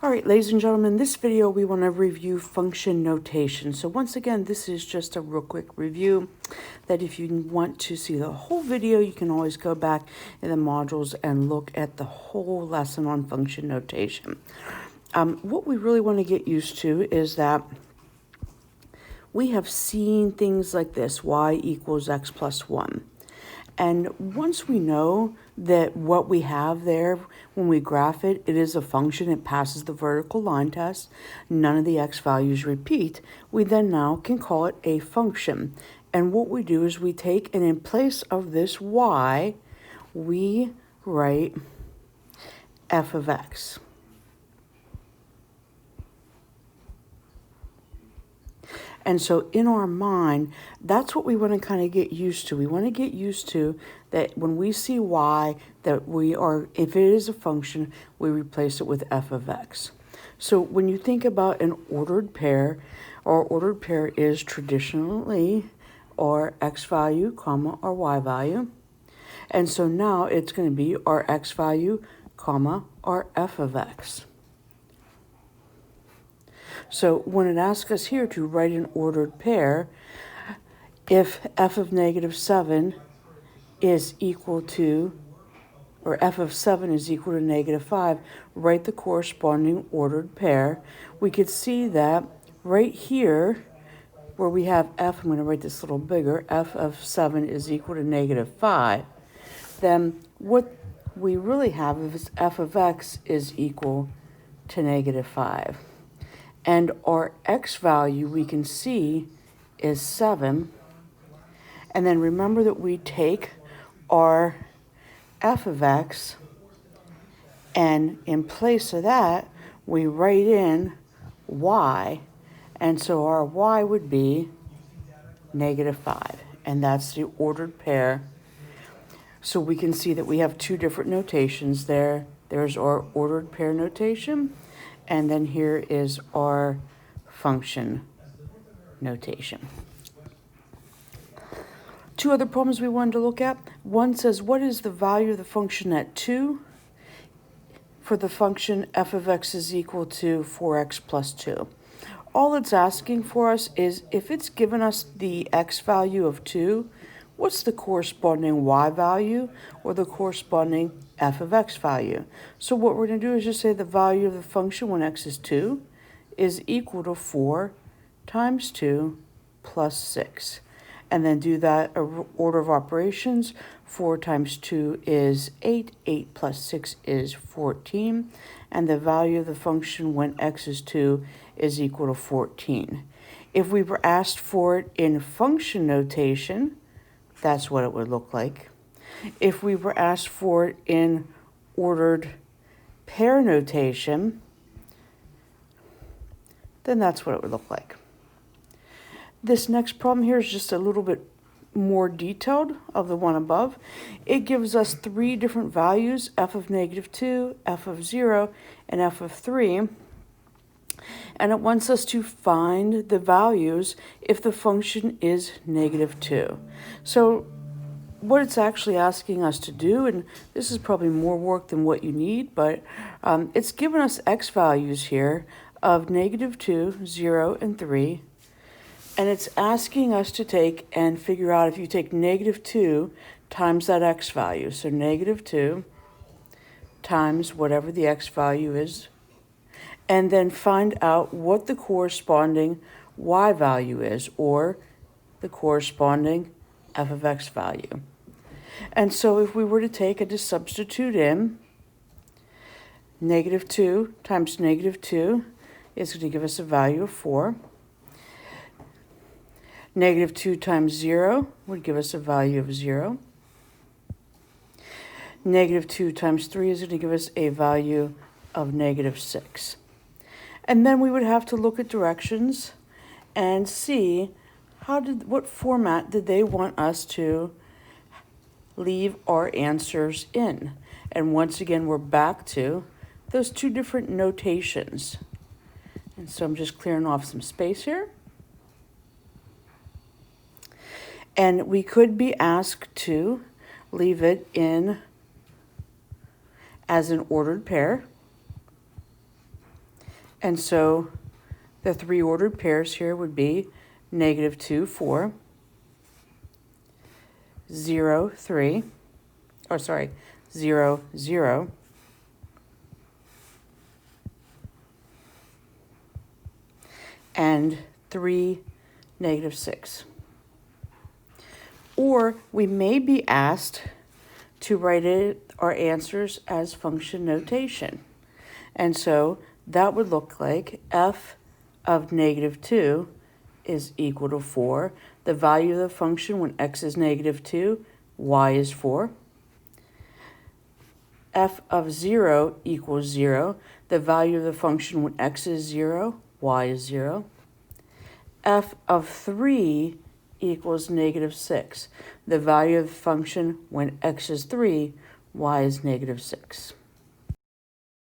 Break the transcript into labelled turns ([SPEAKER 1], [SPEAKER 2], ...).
[SPEAKER 1] All right, ladies and gentlemen, this video we want to review function notation. So once again, this is just a real quick review that if you want to see the whole video, you can always go back in the modules and look at the whole lesson on function notation. What we really want to get used to is that we have seen things like this, y equals x plus 1. And once we know that what we have there, when we graph it, it is a function, it passes the vertical line test, none of the x values repeat, we then now can call it a function. And what we do is we take, and in place of this y, we write f of x. And so in our mind, that's what we want to kind of get used to. We want to get used to that when we see y, that we are, if it is a function, we replace it with f of x. So when you think about an ordered pair, our ordered pair is traditionally our x value, comma, our y value. And so now it's going to be our x value, comma, our f of x. So when it asks us here to write an ordered pair, if f of negative 7 is equal to, or f of 7 is equal to negative 5, write the corresponding ordered pair. We could see that right here, where we have f, I'm going to write this a little bigger, f of 7 is equal to negative 5. Then what we really have is f of x is equal to negative 5. And our x value we can see is 7. And then remember that we take our f of x, and in place of that, we write in y. And so our y would be negative 5. And that's the ordered pair. So we can see that we have two different notations there. There's our ordered pair notation. And then here is our function notation. Two other problems we wanted to look at. One says, what is the value of the function at 2 for the function f of x is equal to 4x plus 2? All it's asking for us is if it's given us the x value of 2, what's the corresponding y value or the corresponding f of x value? So what we're going to do is just say the value of the function when x is 2 is equal to 4 times 2 plus 6. And then do that order of operations. 4 times 2 is 8. 8 plus 6 is 14. And the value of the function when x is 2 is equal to 14. If we were asked for it in function notation, that's what it would look like. If we were asked for it in ordered pair notation, then that's what it would look like. This next problem here is just a little bit more detailed of the one above. It gives us three different values, f of negative 2, f of 0, and f of 3. And it wants us to find the values if the function is negative 2. So what it's actually asking us to do, and this is probably more work than what you need, but it's given us x values here of negative 2, 0, and 3. And it's asking us to take and figure out if you take negative 2 times that x value. So negative 2 times whatever the x value is, and then find out what the corresponding y value is, or the corresponding f of x value. And so if we were to take and just substitute in, negative 2 times negative 2 is going to give us a value of 4. Negative 2 times 0 would give us a value of 0. Negative 2 times 3 is going to give us a value of negative 6. And then we would have to look at directions and see what format did they want us to leave our answers in. And once again, we're back to those two different notations. And so I'm just clearing off some space here. And we could be asked to leave it in as an ordered pair. And so the three ordered pairs here would be -2, 4, 0, 3, or sorry, 0, 0, and 3, -6. Or we may be asked to write our answers as function notation. And so that would look like f of -2 is equal to 4. The value of the function when x is -2, y is 4. F of 0 equals 0. The value of the function when x is 0, y is 0. F of 3 equals -6. The value of the function when x is 3, y is -6.